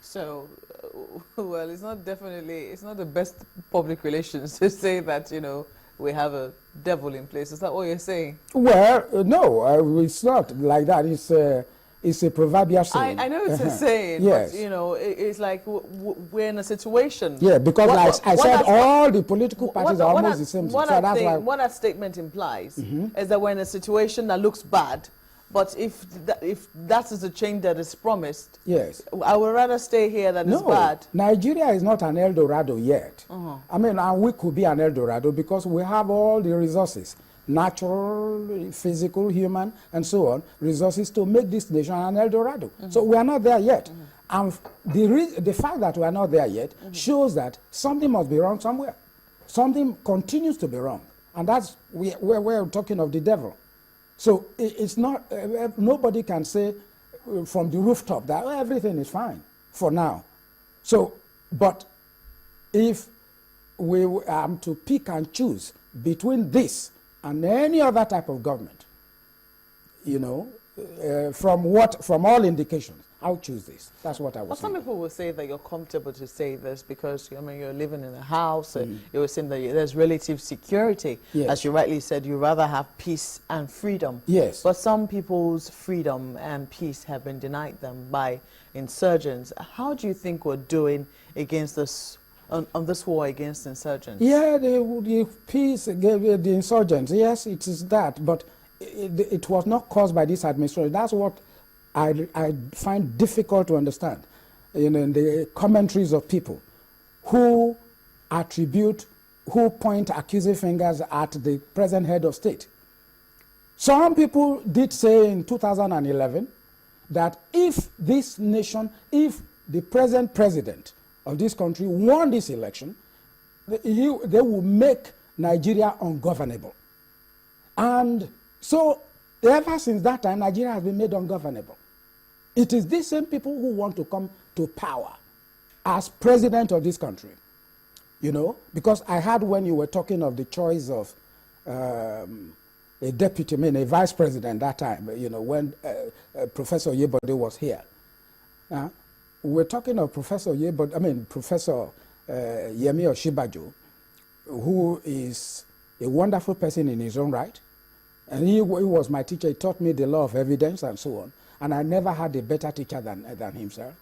So, well, it's not the best public relations to say that, we have a devil in place. Is that what you're saying? Well, no, it's not like that. It's a proverbial saying. I know it's a saying, yes. but, it's like we're in a situation. Yeah, because I said all the political parties are almost the same. What that statement implies is that we're in a situation that looks bad, but if that is the change that is promised, yes, I would rather stay here than it's bad. Nigeria is not an El Dorado yet. I mean, and we could be an El Dorado because we have all the resources, natural, physical, human, and so on, resources to make this nation an El Dorado. So we are not there yet. And the fact that we are not there yet shows that something must be wrong somewhere. Something continues to be wrong. And that's where we're talking of the devil. So it's not, nobody can say from the rooftop that everything is fine for now. So, but if we are to pick and choose between this and any other type of government, from all indications, I'll choose this. That's what I was saying. Some people will say that you're comfortable to say this because, you're living in a house. You were saying that there's relative security. Yes. As you rightly said, you rather have peace and freedom. Yes. But some people's freedom and peace have been denied them by insurgents. How do you think we're doing against this, on this war against insurgents? Yeah, the peace, the insurgents, yes, it is that. But it was not caused by this administration. That's what I find difficult to understand, in the commentaries of people who point accusing fingers at the present head of state. Some people did say in 2011 that if this nation, if the present president of this country won this election, they will make Nigeria ungovernable. And so ever since that time, Nigeria has been made ungovernable. It is these same people who want to come to power as president of this country. Because I heard when you were talking of the choice of a deputy, a vice president that time, when Professor Yebode was here. We're talking of Professor Yebode, Professor Yemi Osinbajo, who is a wonderful person in his own right. And he was my teacher. He taught me the law of evidence and so on. And I never had a better teacher than himself.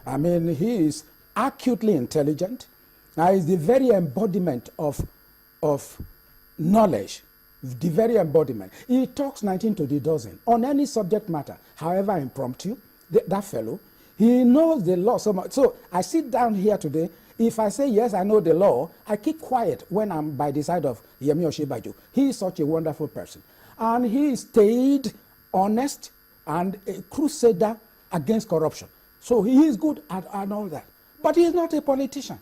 He is acutely intelligent. Now, he's the very embodiment of knowledge, the very embodiment. He talks 19 to the dozen on any subject matter, however impromptu. That fellow, he knows the law so much. So I sit down here today. If I say, yes, I know the law, I keep quiet when I'm by the side of Yemi Osinbajo. He is such a wonderful person. And he stayed honest and a crusader against corruption. So he is good at all that. But he is not a politician.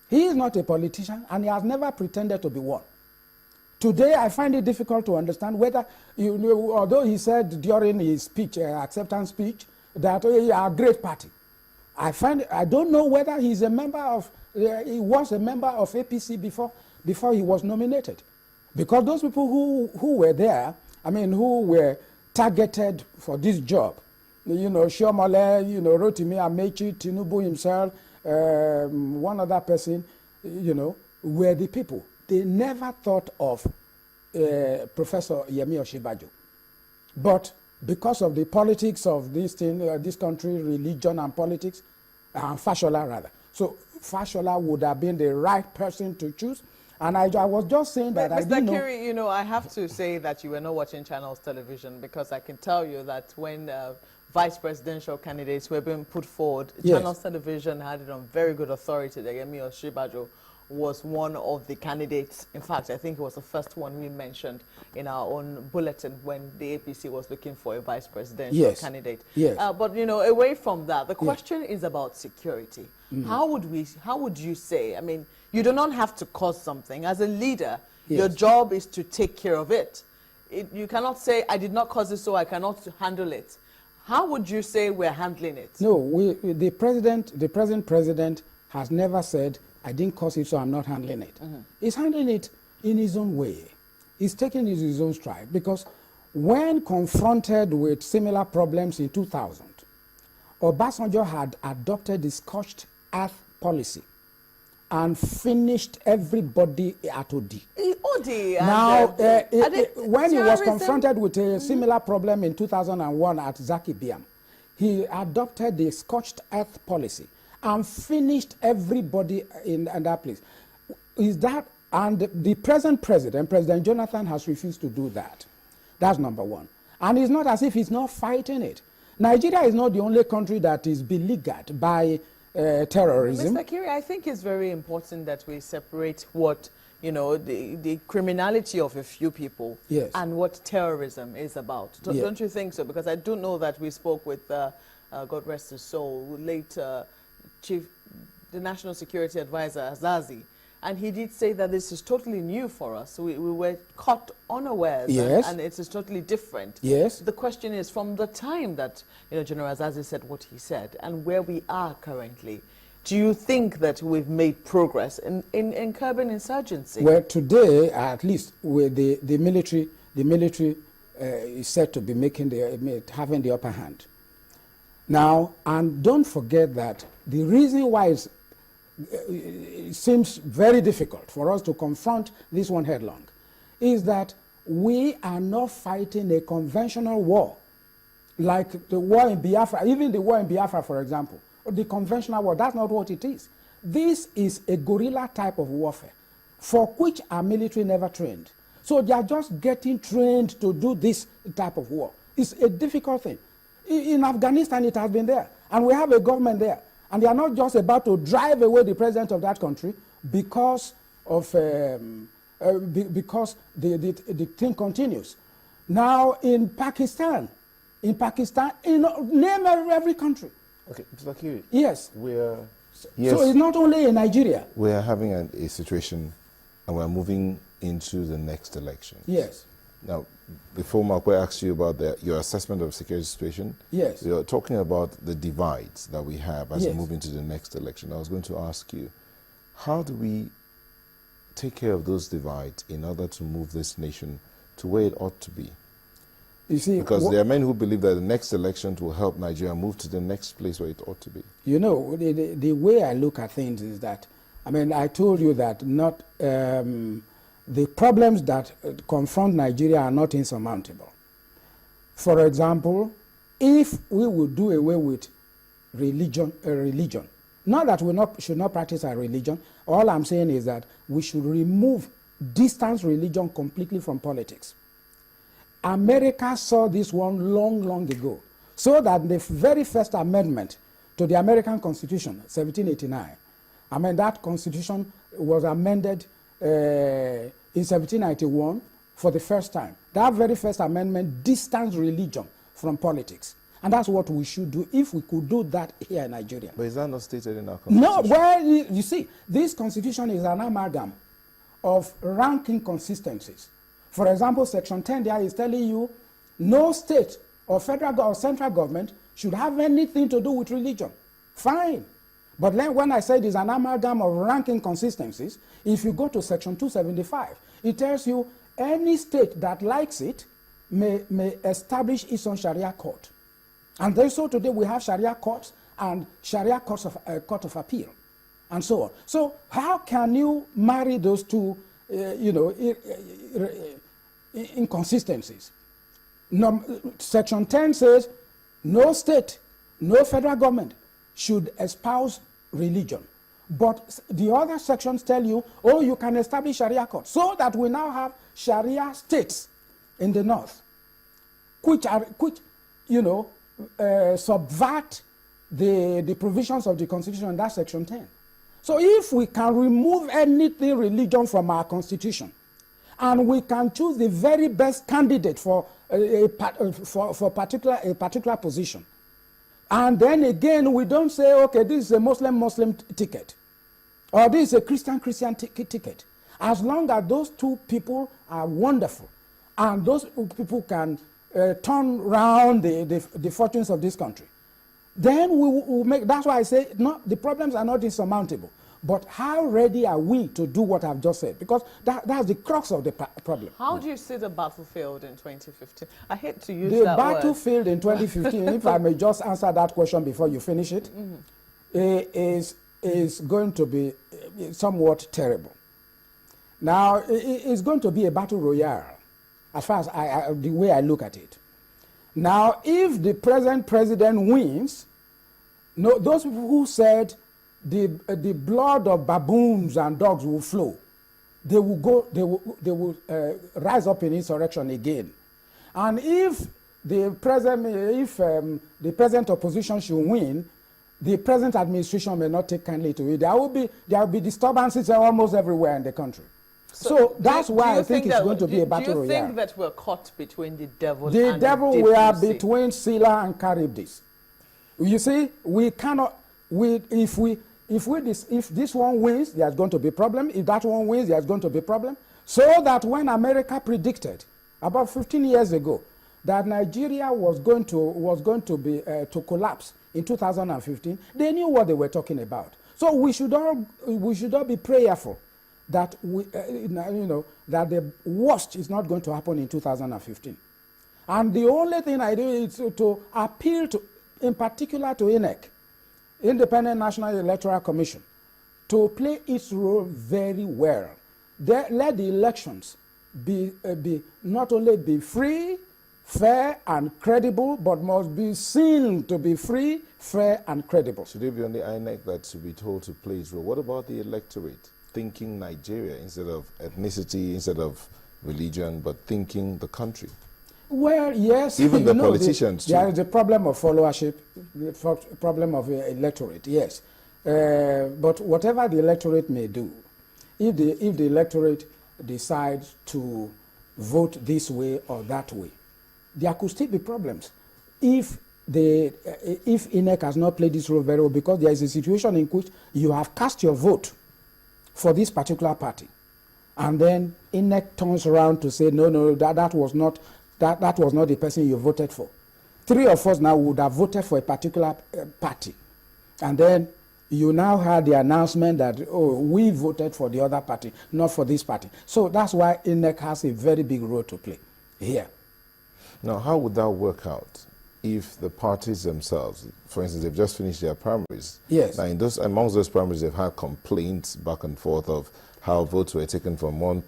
He is not a politician, and he has never pretended to be one. Today, I find it difficult to understand whether, although he said during his speech, acceptance speech, that we are a great party. I don't know whether he's a member of, he was a member of APC before he was nominated. Because those people who were there, who were targeted for this job, Shiomole, Rotimi Amechi, Tinubu himself, one other person, were the people. They never thought of Professor Yemi Osinbajo. But because of the politics of this thing, this country, religion and politics, Fashola rather. So Fashola would have been the right person to choose. And I was just saying that I didn't know. Mr. Akiri, I have to say that you were not watching Channels television, because I can tell you that when vice presidential candidates were being put forward, yes, Channels television had it on very good authority that Yemi Osinbajo was one of the candidates. In fact, I think it was the first one we mentioned in our own bulletin when the APC was looking for a vice presidential, yes, candidate. Yes. But, away from that, the question, yes, is about security. Mm-hmm. How would you say, you do not have to cause something. As a leader, yes, your job is to take care of it. You cannot say, I did not cause it, so I cannot handle it. How would you say we're handling it? No, the present president has never said, I didn't cause it, so I'm not handling it. Mm-hmm. He's handling it in his own way. He's taking it in his own stride, because when confronted with similar problems in 2000, Obasanjo had adopted the scorched earth policy and finished everybody at OD. Now, when he was confronted with a similar problem in 2001 at Zaki Biam, he adopted the scorched earth policy and finished everybody in that place. Is that, and the present president, President Jonathan, has refused to do that. That's number one. And it's not as if he's not fighting it. Nigeria is not the only country that is beleaguered by terrorism. Mr. Akiri, I think it's very important that we separate what, you know, the criminality of a few people and what terrorism is about. Don't you think so? Because I do know that we spoke with, God rest his soul, late the National Security Advisor, Azazi, and he did say that this is totally new for us. We were caught unawares, and it is totally different. Yes. The question is, from the time that, you know, General Azazi said what he said and where we are currently, do you think that we've made progress in curbing insurgency? Well, today, at least, with the military is said to be having the upper hand. Now, and don't forget that the reason why it seems very difficult for us to confront this one headlong is that we are not fighting a conventional war like the war in Biafra, even the war in Biafra, for example, the conventional war. That's not what it is. This is a guerrilla type of warfare for which our military never trained. So they are just getting trained to do this type of war. It's a difficult thing. In Afghanistan, it has been there, and we have a government there. And they are not just about to drive away the president of that country because of because the thing continues. Now in Pakistan, name every country. Okay, Mr. Akiri. Yes. So it's not only in Nigeria. We are having a situation, and we are moving into the next election. Yes. Now, before Markwe asks you about your assessment of the security situation, yes, you're talking about the divides that we have as we move into the next election. I was going to ask you, how do we take care of those divides in order to move this nation to where it ought to be? You see, because there are men who believe that the next election will help Nigeria move to the next place where it ought to be. You know, the way I look at things is that, I mean, I told you that not... the problems that confront Nigeria are not insurmountable. For example, if we would do away with religion, not that we should not practice our religion, all I'm saying is that we should distance religion completely from politics. America saw this one long ago, so that the very first amendment to the American Constitution, 1789, I mean, that Constitution was amended in 1791 for the first time. That very first amendment distanced religion from politics. And that's what we should do if we could do that here in Nigeria. But is that not stated in our Constitution? No, well, you see, this Constitution is an amalgam of rank inconsistencies. For example, Section 10 there is telling you no state or federal or central government should have anything to do with religion. Fine. But then when I say it is an amalgam of rank inconsistencies, if you go to Section 275, it tells you any state that likes it may establish its own Sharia court. And then so today we have Sharia courts and Sharia courts of court of appeal, and so on. So how can you marry those two, inconsistencies? Section 10 says no state, no federal government should espouse religion. But the other sections tell you, oh, you can establish Sharia courts, so that we now have Sharia states in the north, which subvert the provisions of the Constitution in that Section 10. So if we can remove anything religion from our Constitution, and we can choose the very best candidate for a particular position, and then again we don't say, okay, this is a Muslim ticket, or this is a Christian ticket. As long as those two people are wonderful, and those people can turn around the fortunes of this country, then we will make. That's why I say the problems are not insurmountable. But how ready are we to do what I've just said? Because that's the crux of the problem. How do you see the battlefield in 2015? I hate to use the that word. The battlefield in 2015, if I may just answer that question before you finish it, is going to be somewhat terrible. Now, it's going to be a battle royale, as far as the way I look at it. Now, if the present president wins, those people who said the blood of baboons and dogs will flow, they will rise up in insurrection again. And if the present opposition should win, the present administration may not take kindly to it. There will be disturbances almost everywhere in the country. So that's why I think it's going to be a battle royale. Do you think that we're caught between the devil and the devil? We are between Scylla and Charybdis. You see, we cannot. If this one wins, there's going to be a problem. If that one wins, there's going to be a problem. So that when America predicted about 15 years ago that Nigeria was going to collapse in 2015, they knew what they were talking about. So we should all be prayerful that that the worst is not going to happen in 2015. And the only thing I do is to appeal to, in particular, to INEC, Independent National Electoral Commission, to play its role very well. Let the elections be not only be free, fair, and credible, but must be seen to be free, fair, and credible. Should it be only INEC that should be told to play its role? What about the electorate? Thinking Nigeria instead of ethnicity, instead of religion, but thinking the country. Well, yes. Even the politicians, there is a problem of followership, the problem of electorate, yes. But whatever the electorate may do, if the electorate decides to vote this way or that way, there could still be problems. If INEC has not played this role very well, because there is a situation in which you have cast your vote for this particular party, and then INEC turns around to say, no, that was not the person you voted for. Three of us now would have voted for a particular party, and then you now had the announcement that, oh, we voted for the other party, not for this party. So that's why INEC has a very big role to play here. Now, how would that work out if the parties themselves, for instance, they've just finished their primaries? Yes. Now, amongst those primaries, they've had complaints back and forth of how votes were taken from one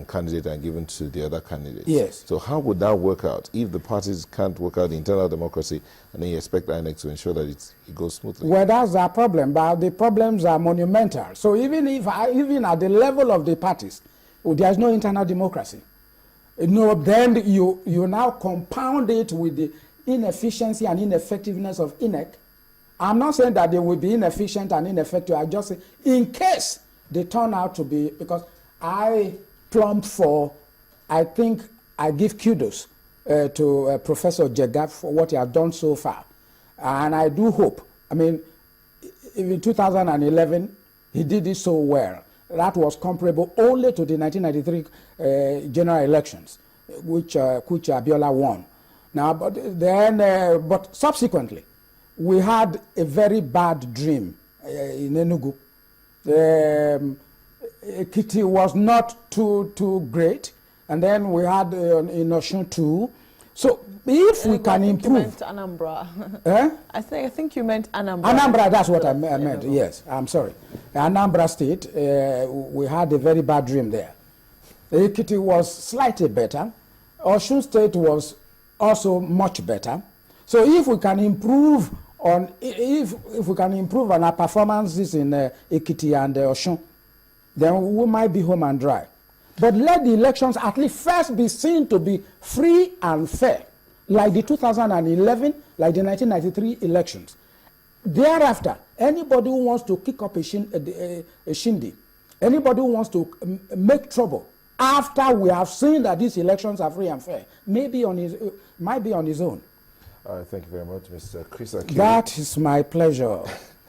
candidate and given to the other candidate. Yes. So how would that work out if the parties can't work out the internal democracy and then you expect INEC to ensure that it goes smoothly? Well, that's our problem, but the problems are monumental. So even at the level of the parties, there's no internal democracy. Then you now compound it with the inefficiency and ineffectiveness of INEC. I'm not saying that they will be inefficient and ineffective. I just say in case they turn out to be, because I plumbed for, I think I give kudos to Professor Jega for what he has done so far. And I do hope, I mean, in 2011, he did it so well. That was comparable only to the 1993 general elections, which Abiola won. Now, but subsequently, we had a very bad dream in Enugu. Ekiti was not too great, and then we had in Osun too. So if we can improve, you meant Anambra. I think you meant Anambra. Anambra, that's what I meant. Yes, I'm sorry. Anambra State, we had a very bad dream there. Ekiti was slightly better. Osun State was also much better. So if we can improve on our performances in Ekiti and Osun, then we might be home and dry. But let the elections at least first be seen to be free and fair, like the 2011, like the 1993 elections. Thereafter, anybody who wants to kick up a shindy, anybody who wants to make trouble, after we have seen that these elections are free and fair, might be on his own. All right, thank you very much, Mr. Chris Akiri. That is my pleasure.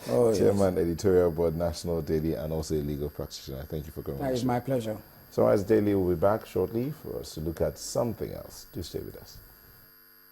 Chairman, Editorial Board, National Daily, and also a legal practitioner. Thank you for coming. That is my pleasure. Sunrise Daily will be back shortly for us to look at something else. Do stay with us.